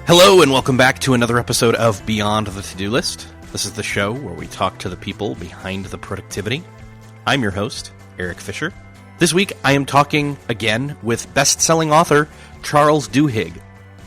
Hello and welcome back to another episode of Beyond the To-Do List. This is the show where we talk to the people behind the productivity. I'm your host, Eric Fisher. This week I am talking again with best-selling author Charles Duhigg,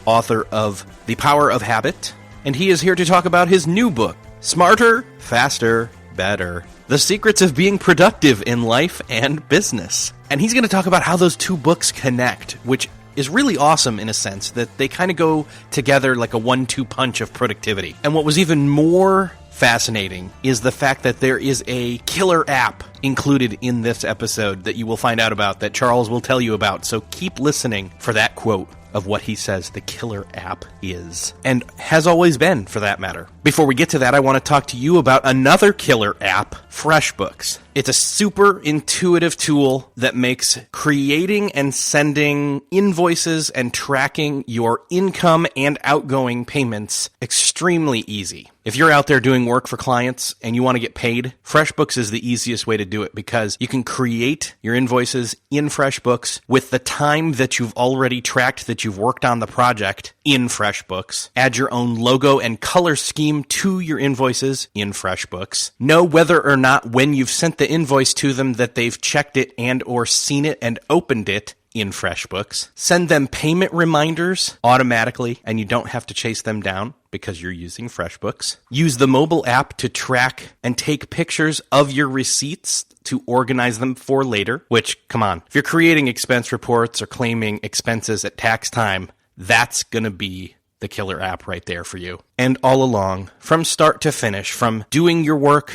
author of The Power of Habit, and he is here to talk about his new book, Smarter, Faster, Better: The Secrets of Being Productive in Life and Business. And he's going to talk about how those two books connect, which is really awesome in a sense that they kind of go together like a 1-2 punch of productivity. And what was even more fascinating is the fact that there is a killer app included in this episode that you will find out about, that Charles will tell you about. So keep listening for that quote of what he says the killer app is, and has always been, for that matter. Before we get to that, I want to talk to you about another killer app, FreshBooks. It's a super intuitive tool that makes creating and sending invoices and tracking your income and outgoing payments extremely easy. If you're out there doing work for clients and you want to get paid, FreshBooks is the easiest way to do it, because you can create your invoices in FreshBooks with the time that you've already tracked that you've worked on the project in FreshBooks. Add your own logo and color scheme to your invoices in FreshBooks. Know whether or not when you've sent the invoice to them that they've checked it and or seen it and opened it in FreshBooks. Send them payment reminders automatically, and you don't have to chase them down because you're using FreshBooks. Use the mobile app to track and take pictures of your receipts to organize them for later, which, come on, if you're creating expense reports or claiming expenses at tax time, that's going to be the killer app right there for you. And all along, from start to finish, from doing your work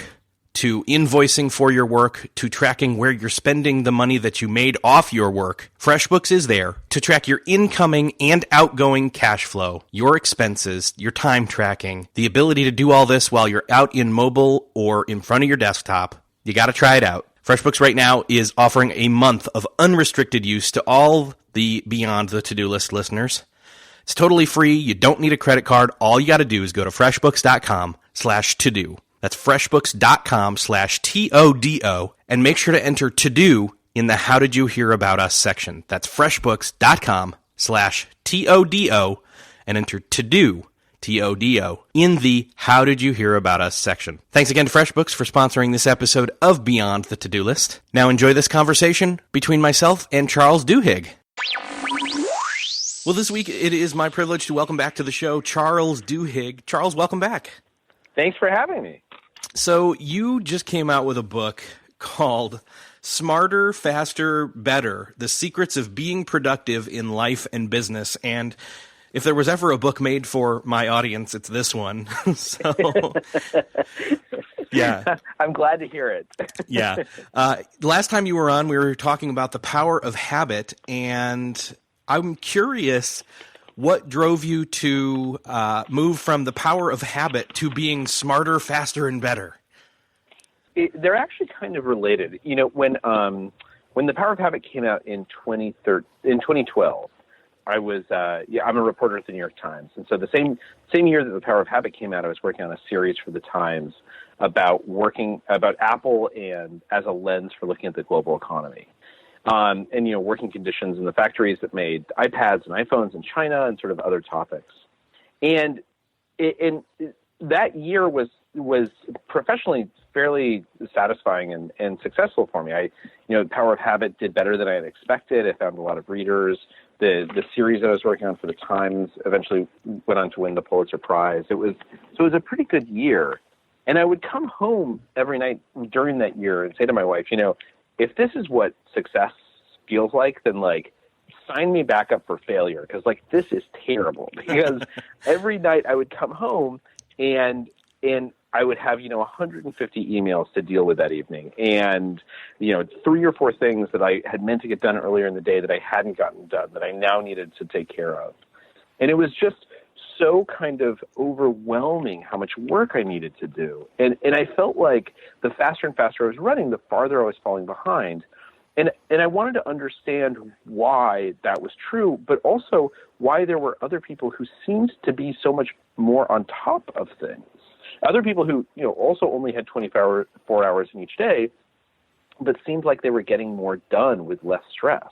to invoicing for your work, to tracking where you're spending the money that you made off your work, FreshBooks is there to track your incoming and outgoing cash flow, your expenses, your time tracking, the ability to do all this while you're out in mobile or in front of your desktop. You got to try it out. FreshBooks right now is offering a month of unrestricted use to all the Beyond the To-Do List listeners. It's totally free. You don't need a credit card. All you got to do is go to freshbooks.com/to-do. That's freshbooks.com/TODO, and make sure to enter to-do in the How Did You Hear About Us section. That's freshbooks.com/TODO, and enter to-do, TODO, in the How Did You Hear About Us section. Thanks again to FreshBooks for sponsoring this episode of Beyond the To-Do List. Now enjoy this conversation between myself and Charles Duhigg. Well, this week it is my privilege to welcome back to the show Charles Duhigg. Charles, welcome back. Thanks for having me. So you just came out with a book called Smarter, Faster, Better: The Secrets of Being Productive in Life and Business. And if there was ever a book made for my audience, it's this one. So, yeah. I'm glad to hear it. Yeah. Last time you were on, we were talking about the power of habit, and I'm curious, what drove you to move from the power of habit to being smarter, faster, and better? They're actually kind of related. You know, when the Power of Habit came out in 2012, I was I'm a reporter at the New York Times, and so the same year that the Power of Habit came out, I was working on a series for the Times about Apple and as a lens for looking at the global economy. And, you know, working conditions in the factories that made iPads and iPhones in China and sort of other topics. And that year was professionally fairly satisfying and successful for me. Power of Habit did better than I had expected. I found a lot of readers. The series that I was working on for the Times eventually went on to win the Pulitzer Prize. It was a pretty good year. And I would come home every night during that year and say to my wife, you know, if this is what success feels like, then sign me back up for failure, because this is terrible. Because every night I would come home and I would have 150 emails to deal with that evening, and 3 or 4 things that I had meant to get done earlier in the day that I hadn't gotten done that I now needed to take care of, and it was just so kind of overwhelming how much work I needed to do. And I felt like the faster and faster I was running, the farther I was falling behind. And I wanted to understand why that was true, but also why there were other people who seemed to be so much more on top of things. Other people who, also only had 24 hours in each day, but seemed like they were getting more done with less stress.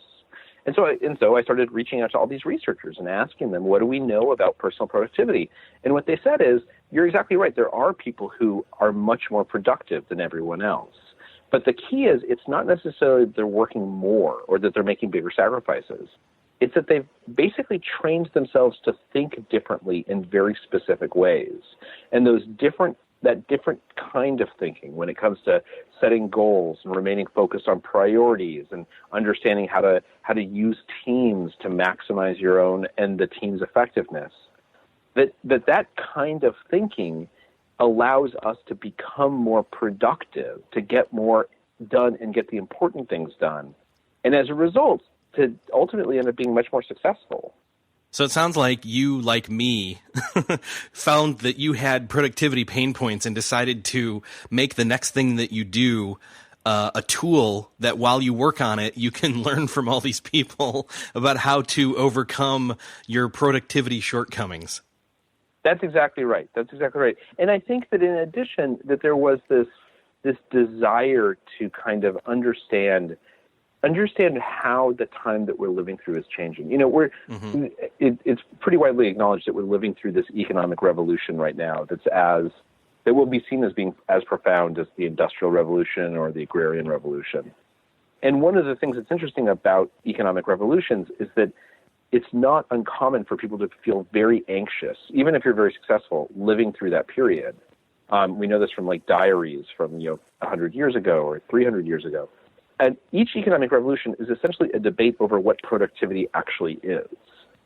So I started reaching out to all these researchers and asking them, what do we know about personal productivity? And what they said is, you're exactly right. There are people who are much more productive than everyone else. But the key is, it's not necessarily that they're working more or that they're making bigger sacrifices. It's that they've basically trained themselves to think differently in very specific ways. And that different kind of thinking when it comes to setting goals and remaining focused on priorities and understanding how to use teams to maximize your own and the team's effectiveness, that kind of thinking allows us to become more productive, to get more done and get the important things done. And as a result, to ultimately end up being much more successful. So it sounds like you, like me, found that you had productivity pain points and decided to make the next thing that you do a tool that while you work on it, you can learn from all these people about how to overcome your productivity shortcomings. That's exactly right. And I think that in addition, that there was this desire to kind of understand how the time that we're living through is changing. It's pretty widely acknowledged that we're living through this economic revolution right now that will be seen as being as profound as the Industrial Revolution or the Agrarian Revolution. And one of the things that's interesting about economic revolutions is that it's not uncommon for people to feel very anxious, even if you're very successful, living through that period. We know this from like diaries from 100 years ago or 300 years ago. And each economic revolution is essentially a debate over what productivity actually is,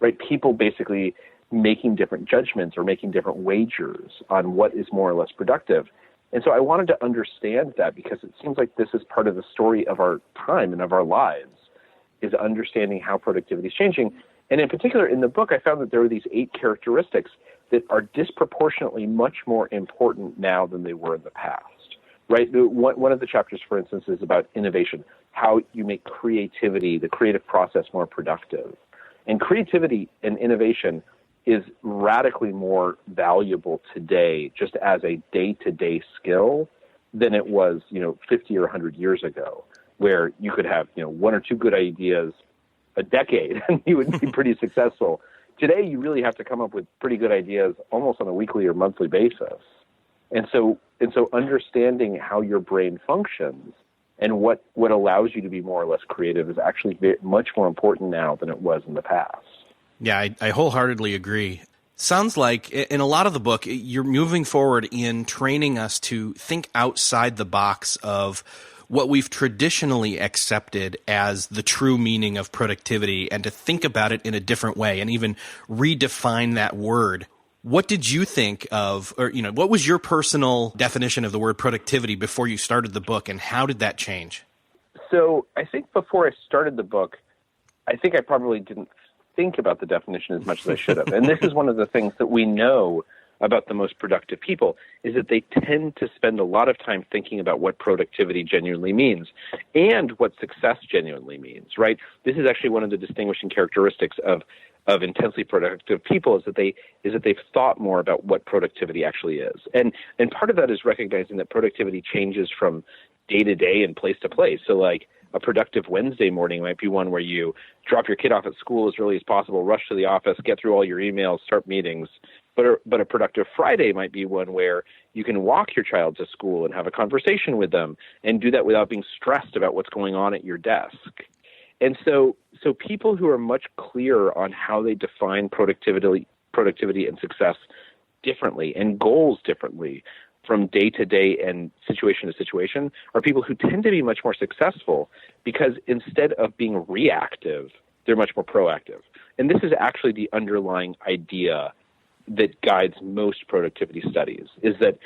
right? People basically making different judgments or making different wagers on what is more or less productive. And so I wanted to understand that because it seems like this is part of the story of our time and of our lives, is understanding how productivity is changing. And in particular, in the book, I found that there were these 8 characteristics that are disproportionately much more important now than they were in the past. Right. One of the chapters, for instance, is about innovation, how you make creativity, the creative process, more productive. And creativity and innovation is radically more valuable today just as a day-to-day skill than it was, 50 or 100 years ago, where you could have, 1 or 2 good ideas a decade and you would be pretty successful. Today, you really have to come up with pretty good ideas almost on a weekly or monthly basis. And so understanding how your brain functions and what allows you to be more or less creative is actually much more important now than it was in the past. Yeah, I wholeheartedly agree. Sounds like in a lot of the book, you're moving forward in training us to think outside the box of what we've traditionally accepted as the true meaning of productivity and to think about it in a different way and even redefine that word. What did you think of, or, what was your personal definition of the word productivity before you started the book, and how did that change? So I think before I started the book, I think I probably didn't think about the definition as much as I should have. And this is one of the things that we know about the most productive people, is that they tend to spend a lot of time thinking about what productivity genuinely means and what success genuinely means, right? This is actually one of the distinguishing characteristics of intensely productive people is that they've thought more about what productivity actually is. And part of that is recognizing that productivity changes from day to day and place to place. So like a productive Wednesday morning might be one where you drop your kid off at school as early as possible, rush to the office, get through all your emails, start meetings. But a productive Friday might be one where you can walk your child to school and have a conversation with them and do that without being stressed about what's going on at your desk. And so people who are much clearer on how they define productivity and success differently and goals differently from day to day and situation to situation are people who tend to be much more successful because instead of being reactive, they're much more proactive. And this is actually the underlying idea that guides most productivity studies, is that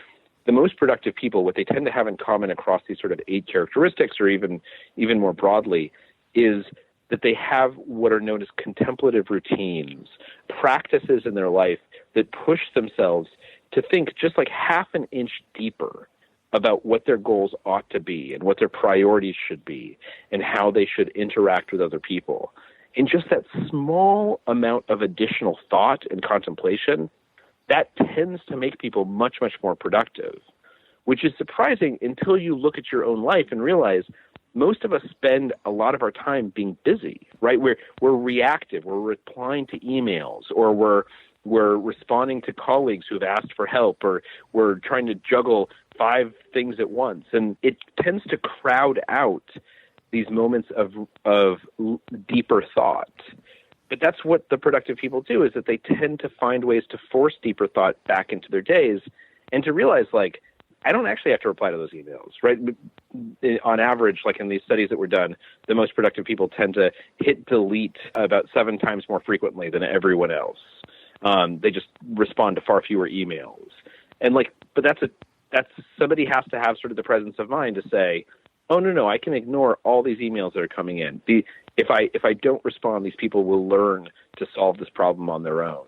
the most productive people, what they tend to have in common across these sort of 8 characteristics, or even more broadly, is that they have what are known as contemplative routines, practices in their life that push themselves to think just like half an inch deeper about what their goals ought to be and what their priorities should be and how they should interact with other people. And just that small amount of additional thought and contemplation, that tends to make people much, much more productive, which is surprising until you look at your own life and realize most of us spend a lot of our time being busy, right? We're reactive. We're replying to emails, or we're responding to colleagues who have asked for help, or we're trying to juggle 5 things at once. And it tends to crowd out these moments of deeper thought. But that's what the productive people do, is that they tend to find ways to force deeper thought back into their days, and to realize, like, I don't actually have to reply to those emails, right? On average, like in these studies that were done, the most productive people tend to hit delete about 7 times more frequently than everyone else. They just respond to far fewer emails. And but that's somebody has to have sort of the presence of mind to say, oh, no, I can ignore all these emails that are coming in. If I don't respond, these people will learn to solve this problem on their own.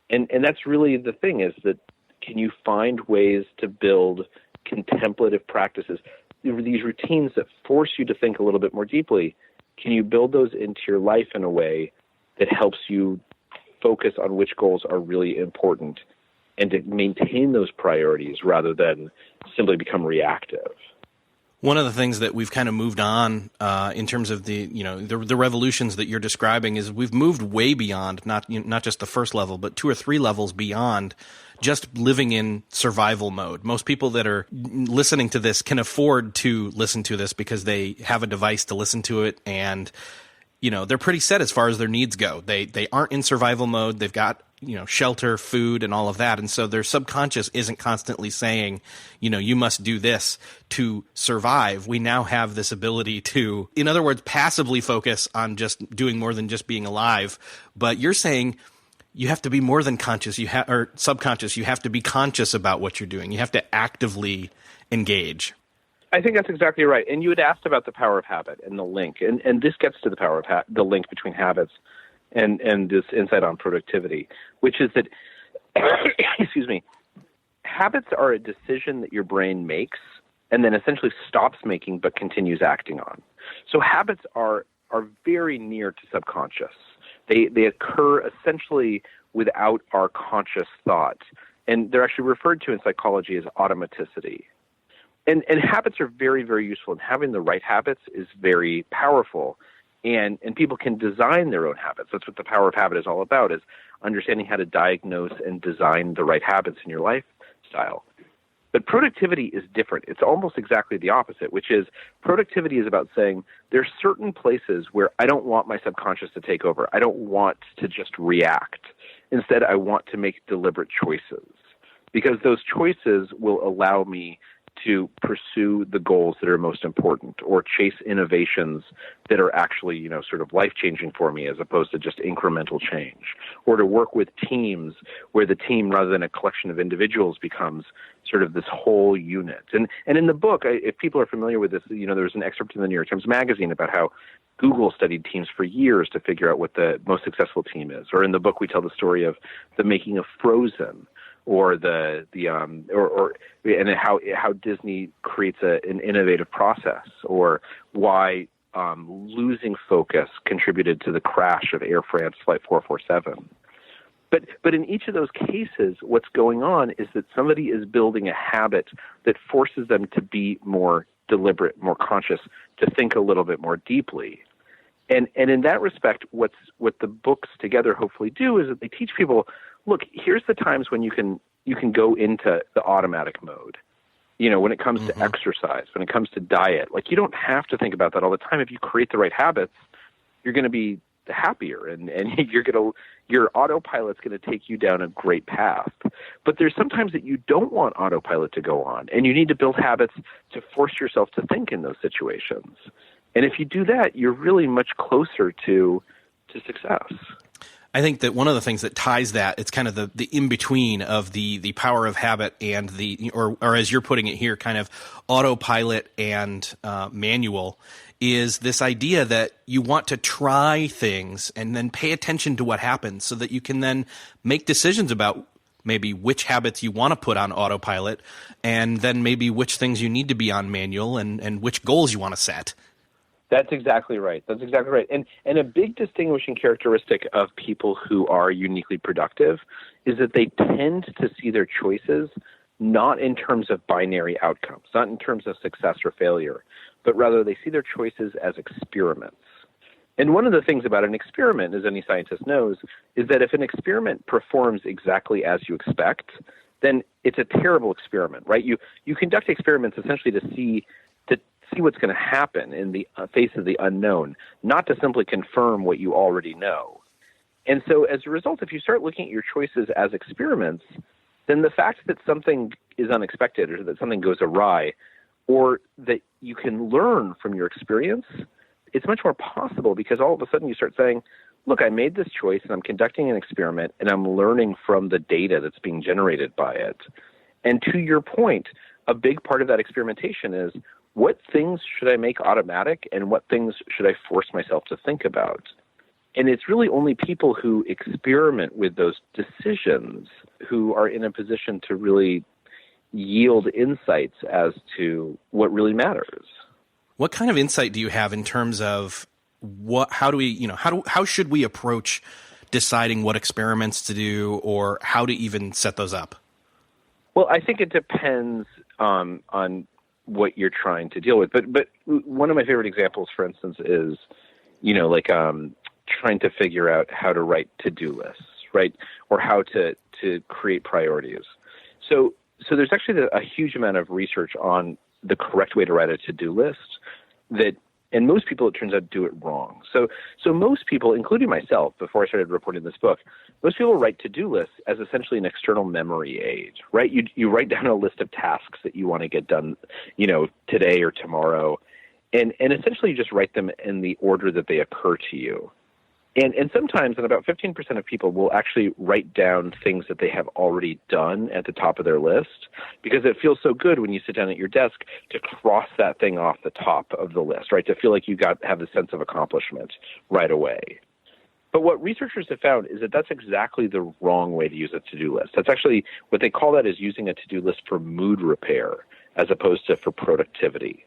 And that's really the thing, is that, can you find ways to build contemplative practices, these routines that force you to think a little bit more deeply? Can you build those into your life in a way that helps you focus on which goals are really important, and to maintain those priorities rather than simply become reactive? One of the things that we've kind of moved on in terms of the revolutions that you're describing is we've moved way beyond not just the first level, but 2 or 3 levels beyond just living in survival mode. Most people that are listening to this can afford to listen to this because they have a device to listen to it, and they're pretty set as far as their needs go. They aren't in survival mode. They've got shelter, food, and all of that. And so their subconscious isn't constantly saying, you must do this to survive. We now have this ability to, in other words, passively focus on just doing more than just being alive. But you're saying you have to be more than conscious, or subconscious. You have to be conscious about what you're doing. You have to actively engage. I think that's exactly right. And you had asked about the power of habit and the link. And this gets to the power of the link between habits and this insight on productivity, which is that, excuse me, habits are a decision that your brain makes and then essentially stops making but continues acting on. So habits are very near to subconscious. They occur essentially without our conscious thought. And they're actually referred to in psychology as automaticity. And habits are very, very useful, and having the right habits is very powerful. And people can design their own habits. That's what the power of habit is all about, is understanding how to diagnose and design the right habits in your lifestyle. But productivity is different. It's almost exactly the opposite, which is productivity is about saying there's certain places where I don't want my subconscious to take over. I don't want to just react. Instead, I want to make deliberate choices, because those choices will allow me to pursue the goals that are most important, or chase innovations that are actually, sort of life-changing for me, as opposed to just incremental change, or to work with teams where the team, rather than a collection of individuals, becomes sort of this whole unit. And in the book, if people are familiar with this, there was an excerpt in the New York Times Magazine about how Google studied teams for years to figure out what the most successful team is. Or in the book, we tell the story of the making of Frozen, or and how Disney creates an innovative process, or why losing focus contributed to the crash of Air France Flight 447. But in each of those cases, what's going on is that somebody is building a habit that forces them to be more deliberate, more conscious, to think a little bit more deeply. And in that respect, what the books together hopefully do is that they teach people, look, here's the times when you can go into the automatic mode. When it comes to exercise, when it comes to diet, you don't have to think about that all the time. If you create the right habits, you're going to be happier, and your autopilot's going to take you down a great path. But there's sometimes that you don't want autopilot to go on, and you need to build habits to force yourself to think in those situations. And if you do that, you're really much closer to success. I think that one of the things that ties that, it's kind of the in-between of the power of habit and or as you're putting it here, kind of autopilot and manual, is this idea that you want to try things and then pay attention to what happens so that you can then make decisions about maybe which habits you want to put on autopilot, and then maybe which things you need to be on manual, and which goals you want to set. That's exactly right. And a big distinguishing characteristic of people who are uniquely productive is that they tend to see their choices not in terms of binary outcomes, not in terms of success or failure, but rather they see their choices as experiments. And one of the things about an experiment, as any scientist knows, is that if an experiment performs exactly as you expect, then it's a terrible experiment, right? You conduct experiments essentially to see what's going to happen in the face of the unknown, not to simply confirm what you already know. And so as a result, if you start looking at your choices as experiments, then the fact that something is unexpected or that something goes awry or that you can learn from your experience, it's much more possible because all of a sudden you start saying, look, I made this choice and I'm conducting an experiment and I'm learning from the data that's being generated by it. And to your point, a big part of that experimentation is what things should I make automatic and what things should I force myself to think about? And it's really only people who experiment with those decisions who are in a position to really yield insights as to what really matters. What kind of insight do you have in terms of how should we approach deciding what experiments to do or how to even set those up? Well, I think it depends on what you're trying to deal with. But one of my favorite examples, for instance, is, trying to figure out how to write to-do lists, right? Or how to create priorities. So there's actually a huge amount of research on the correct way to write a to-do list and most people, it turns out, do it wrong. So most people, including myself, before I started reporting this book, most people write to-do lists as essentially an external memory aid, right? You write down a list of tasks that you want to get done, today or tomorrow, and essentially you just write them in the order that they occur to you. And sometimes, and about 15% of people will actually write down things that they have already done at the top of their list because it feels so good when you sit down at your desk to cross that thing off the top of the list, right? To feel like you have the sense of accomplishment right away. But what researchers have found is that that's exactly the wrong way to use a to-do list. That's actually what they call that is using a to-do list for mood repair as opposed to for productivity.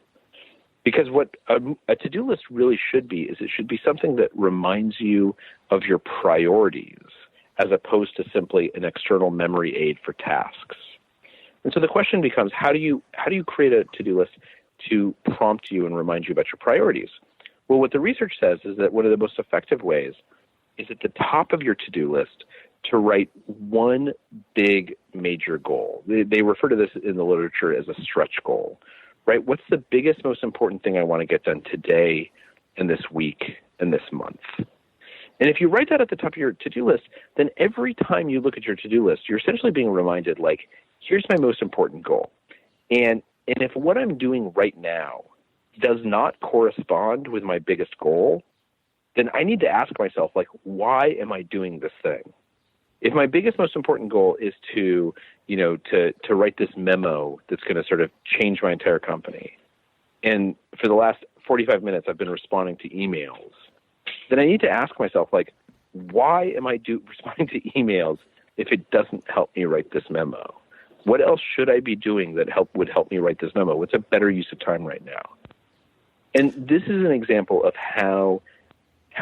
Because what a to-do list really should be is it should be something that reminds you of your priorities as opposed to simply an external memory aid for tasks. And so the question becomes, how do you create a to-do list to prompt you and remind you about your priorities? Well, what the research says is that one of the most effective ways is at the top of your to-do list to write one big major goal. They refer to this in the literature as a stretch goal. Right? What's the biggest, most important thing I want to get done today and this week and this month? And if you write that at the top of your to-do list, then every time you look at your to-do list, you're essentially being reminded, like, here's my most important goal. And if what I'm doing right now does not correspond with my biggest goal, then I need to ask myself, like, why am I doing this thing? If my biggest, most important goal is to write this memo that's going to sort of change my entire company, and for the last 45 minutes I've been responding to emails, then I need to ask myself, like, why am I responding to emails if it doesn't help me write this memo? What else should I be doing that would help me write this memo? What's a better use of time right now? And this is an example of how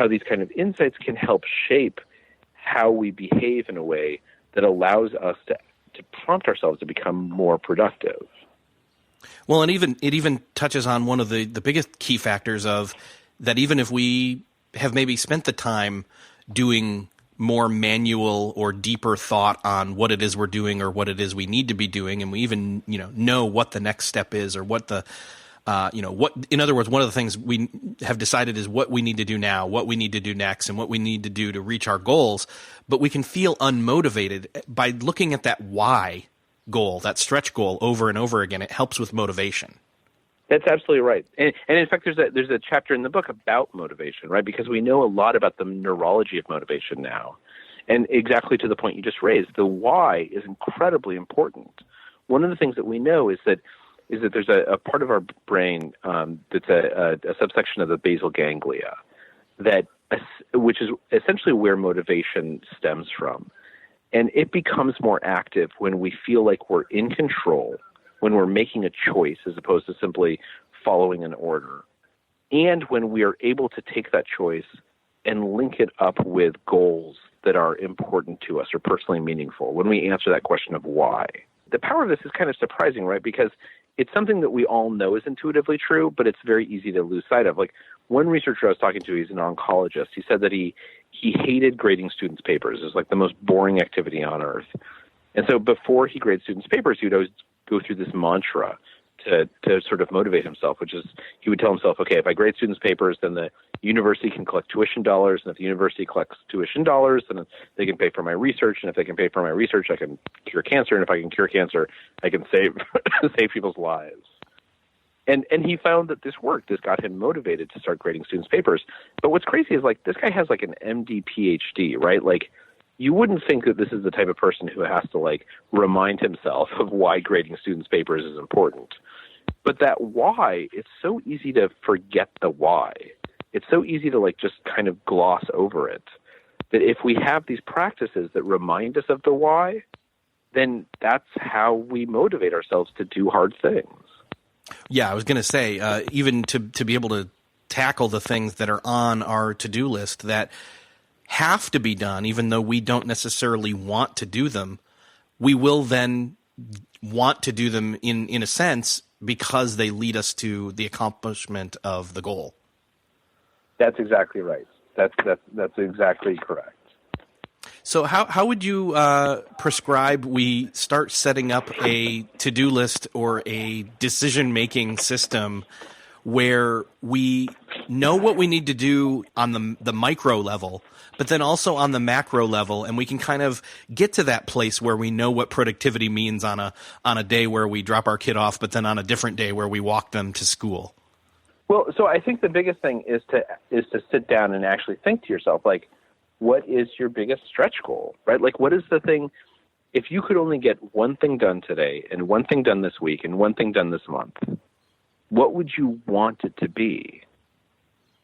these kind of insights can help shape how we behave in a way that allows us to prompt ourselves to become more productive. Well, and it even touches on one of the biggest key factors of that even if we have maybe spent the time doing more manual or deeper thought on what it is we're doing or what it is we need to be doing, and we even know what the next step is or what the in other words, one of the things we have decided is what we need to do now, what we need to do next, and what we need to do to reach our goals. But we can feel unmotivated by looking at that why goal, that stretch goal over and over again. It helps with motivation. That's absolutely right. And in fact, there's a chapter in the book about motivation, right? Because we know a lot about the neurology of motivation now. And exactly to the point you just raised, the why is incredibly important. One of the things that we know is that there's a part of our brain that's a subsection of the basal ganglia which is essentially where motivation stems from. And it becomes more active when we feel like we're in control, when we're making a choice as opposed to simply following an order, and when we are able to take that choice and link it up with goals that are important to us or personally meaningful, when we answer that question of why. the power of this is kind of surprising, right? Because it's something that we all know is intuitively true, but it's very easy to lose sight of. Like one researcher I was talking to, he's an oncologist. He said that he hated grading students' papers. It was like the most boring activity on earth. And so before he graded students' papers, he would always go through this mantra to sort of motivate himself, which is he would tell himself, okay, if I grade students' papers, then the university can collect tuition dollars, and if the university collects tuition dollars, then they can pay for my research, and if they can pay for my research, I can cure cancer, and if I can cure cancer, I can save save people's lives. And he found that this worked. This got him motivated to start grading students' papers. But what's crazy is, like, this guy has like an MD PhD, right? Like, you wouldn't think that this is the type of person who has to like remind himself of why grading students' papers is important. But that why, it's so easy to forget the why. It's so easy to like just kind of gloss over it. That if we have these practices that remind us of the why, then that's how we motivate ourselves to do hard things. Yeah, I was going to say, even to be able to tackle the things that are on our to-do list that have to be done, even though we don't necessarily want to do them, we will then want to do them in a sense because they lead us to the accomplishment of the goal. That's exactly right. That's exactly correct. So how would you prescribe we start setting up a to-do list or a decision-making system where we know what we need to do on the micro level, but then also on the macro level, and we can kind of get to that place where we know what productivity means on a day where we drop our kid off, but then on a different day where we walk them to school? Well, so I think the biggest thing is to sit down and actually think to yourself, like, what is your biggest stretch goal, right? Like, what is the thing, if you could only get one thing done today and one thing done this week and one thing done this month, what would you want it to be?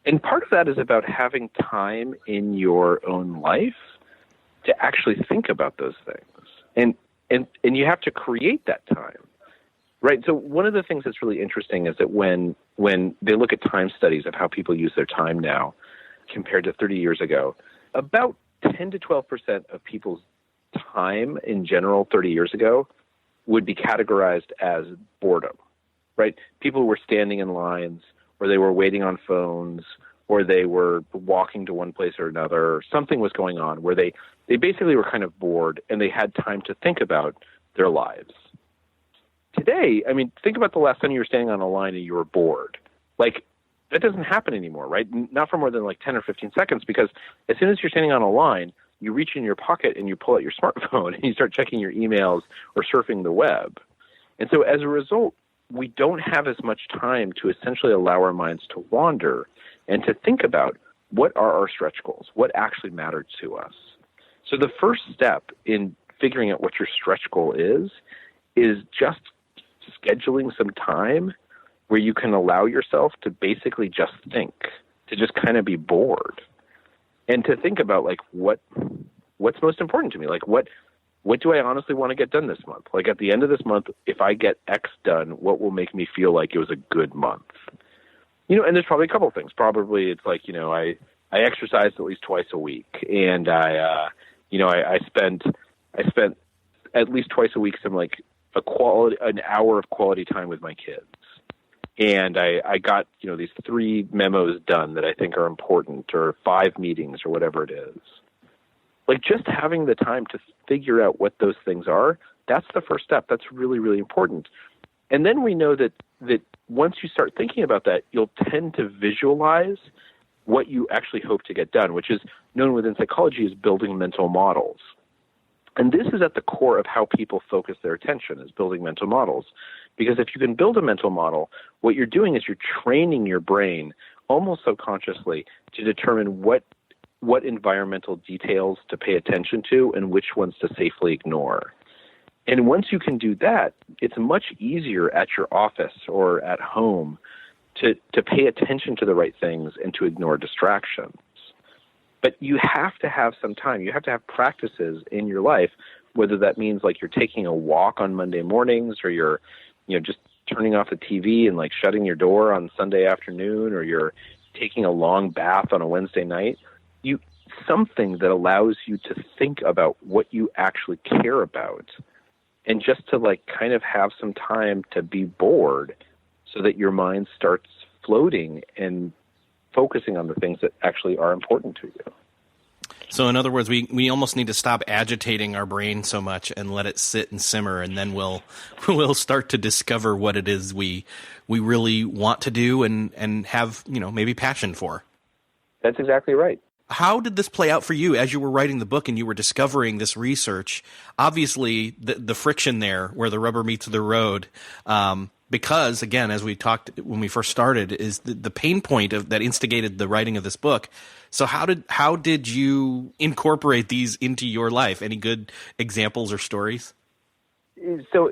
And part of that is about having time in your own life to actually think about those things. And you have to create that time, right? So one of the things that's really interesting is that when they look at time studies of how people use their time now compared to 30 years ago, about 10 to 12% of people's time in general 30 years ago would be categorized as boredom, right? People were standing in lines, or they were waiting on phones, or they were walking to one place or another, or something was going on where they basically were kind of bored and they had time to think about their lives. Today, I mean, think about the last time you were standing on a line and you were bored. Like, that doesn't happen anymore, right? Not for more than like 10 or 15 seconds, because as soon as you're standing on a line, you reach in your pocket and you pull out your smartphone and you start checking your emails or surfing the web. And so as a result, we don't have as much time to essentially allow our minds to wander and to think about what are our stretch goals, what actually matters to us. So the first step in figuring out what your stretch goal is just scheduling some time where you can allow yourself to basically just think, to just kind of be bored, and to think about like what's most important to me. Like what do I honestly want to get done this month? Like at the end of this month, if I get X done, what will make me feel like it was a good month? You know, and there's probably a couple of things. Probably it's like, you know, I exercised at least twice a week, and I spent at least twice a week some like an hour of quality time with my kids. And I got, you know, these 3 memos done that I think are important, or 5 meetings, or whatever it is. Like, just having the time to figure out what those things are, that's the first step. That's really, really important. And then we know that once you start thinking about that, you'll tend to visualize what you actually hope to get done, which is known within psychology as building mental models. And this is at the core of how people focus their attention, is building mental models. Because if you can build a mental model, what you're doing is you're training your brain almost subconsciously to determine what environmental details to pay attention to and which ones to safely ignore. And once you can do that, it's much easier at your office or at home to pay attention to the right things and to ignore distractions. But you have to have some time. You have to have practices in your life, whether that means like you're taking a walk on Monday mornings, or you're, you know, just turning off the TV and like shutting your door on Sunday afternoon, or you're taking a long bath on a Wednesday night. Something that allows you to think about what you actually care about and just to like kind of have some time to be bored so that your mind starts floating and focusing on the things that actually are important to you. So in other words, we almost need to stop agitating our brain so much and let it sit and simmer, and then we'll start to discover what it is we really want to do and have, maybe passion for. That's exactly right. How did this play out for you as you were writing the book and you were discovering this research? Obviously, the friction there where the rubber meets the road, because, again, as we talked when we first started, is the pain point that instigated the writing of this book. So how did you incorporate these into your life? Any good examples or stories? So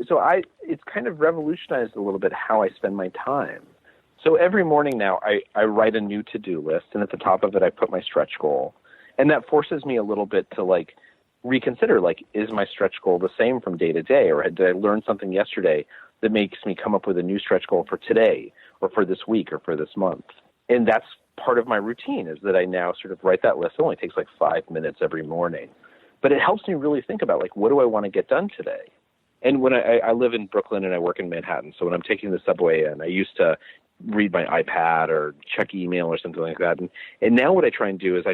it's kind of revolutionized a little bit how I spend my time. So every morning now I write a new to-do list, and at the top of it I put my stretch goal. And that forces me a little bit to like reconsider, like, is my stretch goal the same from day to day, or did I learn something yesterday that makes me come up with a new stretch goal for today or for this week or for this month? And that's part of my routine, is that I now sort of write that list. It only takes like 5 minutes every morning, but it helps me really think about like, what do I want to get done today? And when I live in Brooklyn and I work in Manhattan, so when I'm taking the subway in, I used to read my iPad or check email or something like that. And now what I try and do is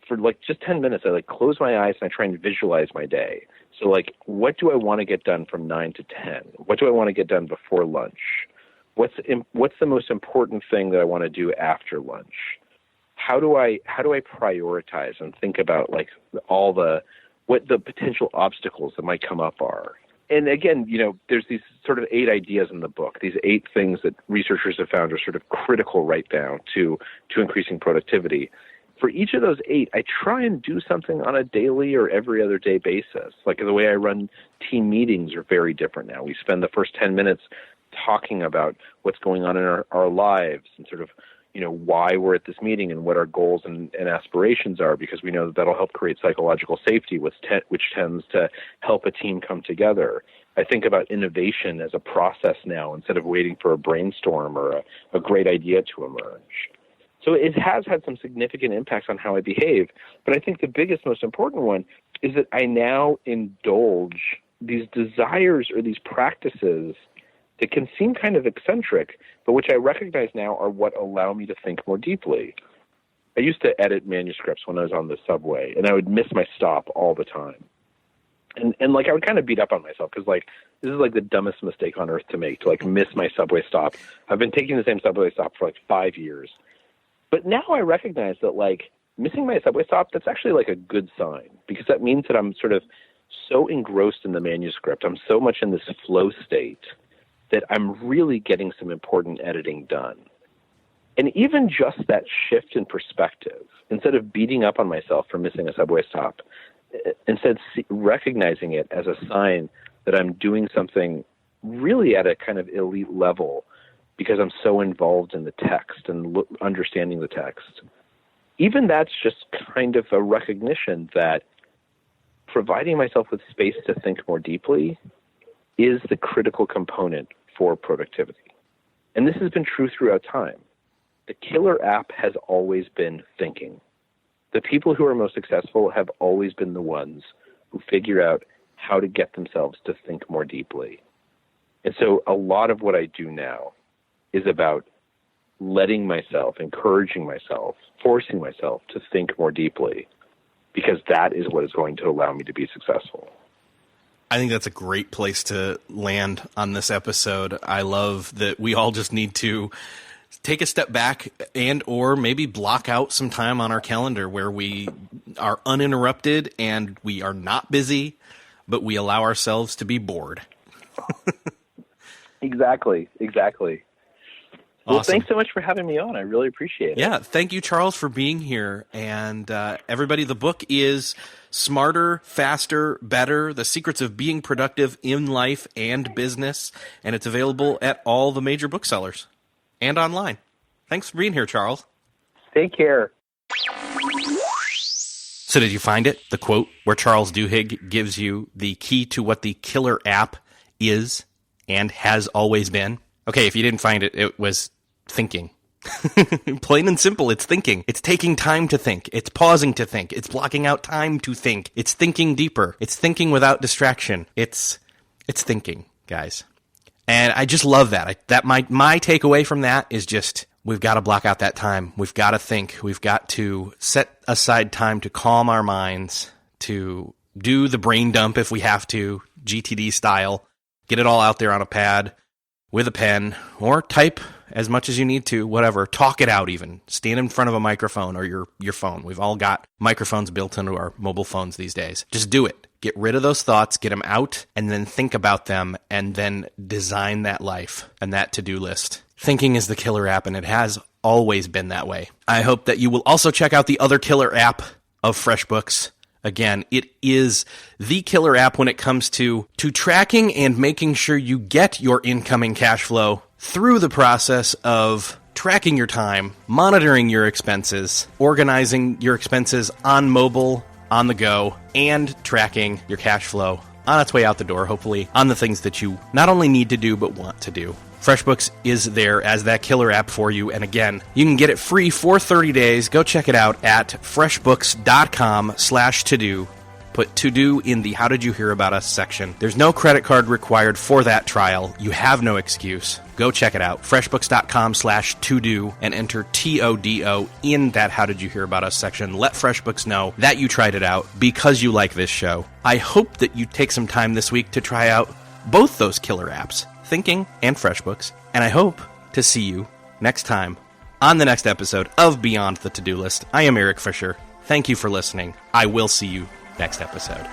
for 10 minutes, I like close my eyes and I try and visualize my day. So like, what do I want to get done from 9 to 10? What do I want to get done before lunch? What's the most important thing that I want to do after lunch? How do I prioritize and think about like what the potential obstacles that might come up are? And again, there's these sort of 8 ideas in the book, these 8 things that researchers have found are sort of critical right now to increasing productivity. For each of those 8, I try and do something on a daily or every other day basis. Like the way I run team meetings are very different now. We spend the first 10 minutes talking about what's going on in our lives and sort of, why we're at this meeting and what our goals and aspirations are, because we know that that'll help create psychological safety, which tends to help a team come together. I think about innovation as a process now instead of waiting for a brainstorm or a great idea to emerge. So it has had some significant impacts on how I behave, but I think the biggest, most important one is that I now indulge these desires or these practices that can seem kind of eccentric, but which I recognize now are what allow me to think more deeply. I used to edit manuscripts when I was on the subway, and I would miss my stop all the time. And like, I would kind of beat up on myself because like, this is like the dumbest mistake on earth to make, to like miss my subway stop. I've been taking the same subway stop for like 5 years. But now I recognize that like missing my subway stop, that's actually like a good sign, because that means that I'm sort of so engrossed in the manuscript. I'm so much in this flow state that I'm really getting some important editing done. And even just that shift in perspective, instead of beating up on myself for missing a subway stop, instead recognizing it as a sign that I'm doing something really at a kind of elite level because I'm so involved in the text and understanding the text. Even that's just kind of a recognition that providing myself with space to think more deeply is the critical component for productivity. And this has been true throughout time. The killer app has always been thinking. The people who are most successful have always been the ones who figure out how to get themselves to think more deeply. And so a lot of what I do now is about letting myself, encouraging myself, forcing myself to think more deeply, because that is what is going to allow me to be successful. I think that's a great place to land on this episode. I love that we all just need to take a step back and or maybe block out some time on our calendar where we are uninterrupted and we are not busy, but we allow ourselves to be bored. Exactly. Awesome. Well, thanks so much for having me on. I really appreciate it. Yeah, thank you, Charles, for being here. And everybody, the book is Smarter, Faster, Better, The Secrets of Being Productive in Life and Business. And it's available at all the major booksellers and online. Thanks for being here, Charles. Take care. So did you find it? The quote where Charles Duhigg gives you the key to what the killer app is and has always been? Okay, if you didn't find it, it was thinking. Plain and simple, it's thinking. It's taking time to think. It's pausing to think. It's blocking out time to think. It's thinking deeper. It's thinking without distraction. It's It's thinking, guys. And I just love that. My takeaway from that is just, we've got to block out that time. We've got to think. We've got to set aside time to calm our minds, to do the brain dump if we have to, GTD style. Get it all out there on a pad with a pen, or type as much as you need to, whatever. Talk it out even. Stand in front of a microphone or your phone. We've all got microphones built into our mobile phones these days. Just do it. Get rid of those thoughts, get them out, and then think about them, and then design that life and that to-do list. Thinking is the killer app, and it has always been that way. I hope that you will also check out the other killer app of FreshBooks. Again, it is the killer app when it comes to tracking and making sure you get your incoming cash flow through the process of tracking your time, monitoring your expenses, organizing your expenses on mobile, on the go, and tracking your cash flow on its way out the door, hopefully, on the things that you not only need to do, but want to do. FreshBooks is there as that killer app for you, and again, you can get it free for 30 days. Go check it out at freshbooks.com/to-do. Put to-do in the How Did You Hear About Us section. There's no credit card required for that trial. You have no excuse. Go check it out. freshbooks.com/to-do and enter TODO in that How Did You Hear About Us section. Let FreshBooks know that you tried it out because you like this show. I hope that you take some time this week to try out both those killer apps, Thinking and FreshBooks, and I hope to see you next time on the next episode of Beyond the To-Do List. I am Eric Fisher. Thank you for listening. I will see you next episode.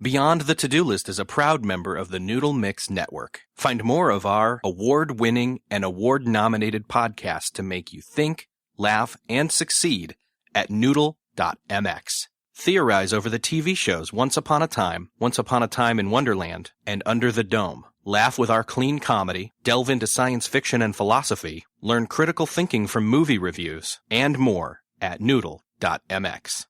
Beyond the To-Do List is a proud member of the Noodle Mix Network. Find more of our award-winning and award-nominated podcasts to make you think, laugh, and succeed at noodle.mx. Theorize over the TV shows Once Upon a Time in Wonderland, and Under the Dome. Laugh with our clean comedy, delve into science fiction and philosophy, learn critical thinking from movie reviews, and more at noodle.mx.